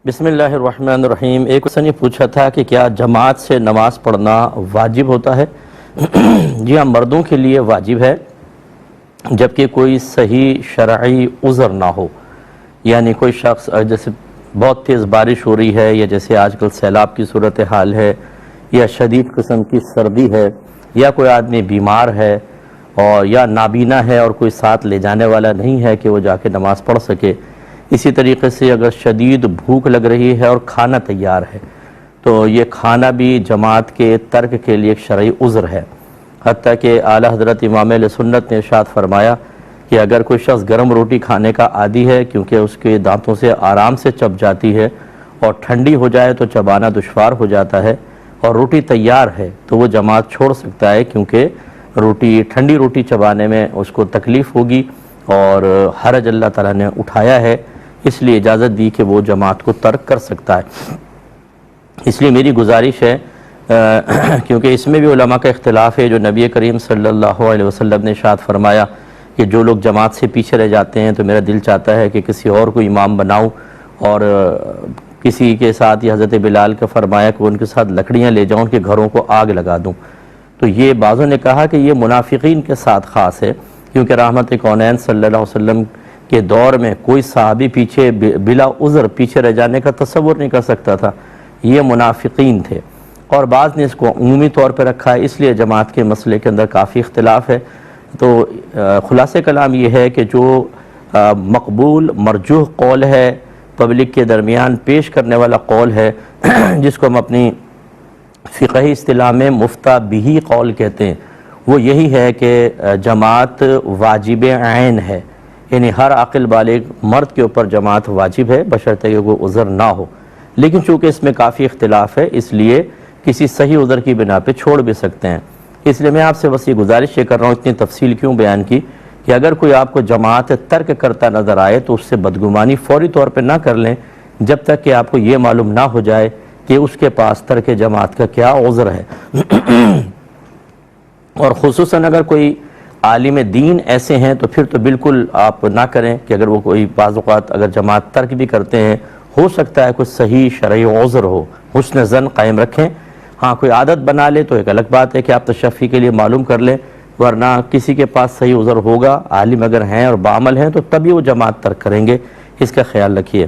بسم اللہ الرحمن الرحیم۔ ایک اس نے پوچھا تھا کہ کیا جماعت سے نماز پڑھنا واجب ہوتا ہے؟ جی ہاں، مردوں کے لیے واجب ہے جبکہ کوئی صحیح شرعی عذر نہ ہو، یعنی کوئی شخص جیسے بہت تیز بارش ہو رہی ہے، یا جیسے آج کل سیلاب کی صورتحال ہے، یا شدید قسم کی سردی ہے، یا کوئی آدمی بیمار ہے اور یا نابینا ہے اور کوئی ساتھ لے جانے والا نہیں ہے کہ وہ جا کے نماز پڑھ سکے۔ اسی طریقے سے اگر شدید بھوک لگ رہی ہے اور کھانا تیار ہے تو یہ کھانا بھی جماعت کے ترک کے لیے ایک شرعی عذر ہے۔ حتیٰ کہ اعلیٰ حضرت امام اہل سنت نے ارشاد فرمایا کہ اگر کوئی شخص گرم روٹی کھانے کا عادی ہے کیونکہ اس کے دانتوں سے آرام سے چب جاتی ہے، اور ٹھنڈی ہو جائے تو چبانا دشوار ہو جاتا ہے، اور روٹی تیار ہے تو وہ جماعت چھوڑ سکتا ہے، کیونکہ ٹھنڈی روٹی چبانے میں اس کو تکلیف ہوگی اور حرج اللہ تعالیٰ نے اٹھایا ہے، اس لیے اجازت دی کہ وہ جماعت کو ترک کر سکتا ہے۔ اس لیے میری گزارش ہے، کیونکہ اس میں بھی علماء کا اختلاف ہے، جو نبی کریم صلی اللہ علیہ وسلم نے ارشاد فرمایا کہ جو لوگ جماعت سے پیچھے رہ جاتے ہیں تو میرا دل چاہتا ہے کہ کسی اور کو امام بناؤں، اور کسی کے ساتھ یہ حضرت بلال کا فرمایا کہ ان کے ساتھ لکڑیاں لے جاؤں، ان کے گھروں کو آگ لگا دوں۔ تو یہ بعضوں نے کہا کہ یہ منافقین کے ساتھ خاص ہے، کیونکہ رحمت کونین صلی اللہ علیہ وسلم کے دور میں کوئی صحابی پیچھے بلا عذر پیچھے رہ جانے کا تصور نہیں کر سکتا تھا، یہ منافقین تھے۔ اور بعض نے اس کو عمومی طور پہ رکھا ہے، اس لیے جماعت کے مسئلے کے اندر کافی اختلاف ہے۔ تو خلاصہ کلام یہ ہے کہ جو مقبول مرجوح قول ہے، پبلک کے درمیان پیش کرنے والا قول ہے، جس کو ہم اپنی فقہی اصطلاح میں مفتہ بہی قول کہتے ہیں، وہ یہی ہے کہ جماعت واجب عین ہے، یعنی ہر عاقل بالغ مرد کے اوپر جماعت واجب ہے بشرطے کہ کوئی عذر نہ ہو۔ لیکن چونکہ اس میں کافی اختلاف ہے، اس لیے کسی صحیح عذر کی بنا پہ چھوڑ بھی سکتے ہیں۔ اس لیے میں آپ سے بس یہ گزارش یہ کر رہا ہوں، اتنی تفصیل کیوں بیان کی، کہ اگر کوئی آپ کو جماعت ترک کرتا نظر آئے تو اس سے بدگمانی فوری طور پہ نہ کر لیں، جب تک کہ آپ کو یہ معلوم نہ ہو جائے کہ اس کے پاس ترک جماعت کا کیا عذر ہے۔ اور خصوصاً اگر کوئی عالم دین ایسے ہیں تو پھر تو بالکل آپ نہ کریں، کہ اگر وہ کوئی بعض اوقات اگر جماعت ترک بھی کرتے ہیں، ہو سکتا ہے کوئی صحیح شرعی عذر ہو، حسن ظن قائم رکھیں۔ ہاں کوئی عادت بنا لے تو ایک الگ بات ہے کہ آپ تشفی کے لیے معلوم کر لیں، ورنہ کسی کے پاس صحیح عذر ہوگا، عالم اگر ہیں اور بعمل ہیں، تو تبھی وہ جماعت ترک کریں گے، اس کا خیال رکھیے۔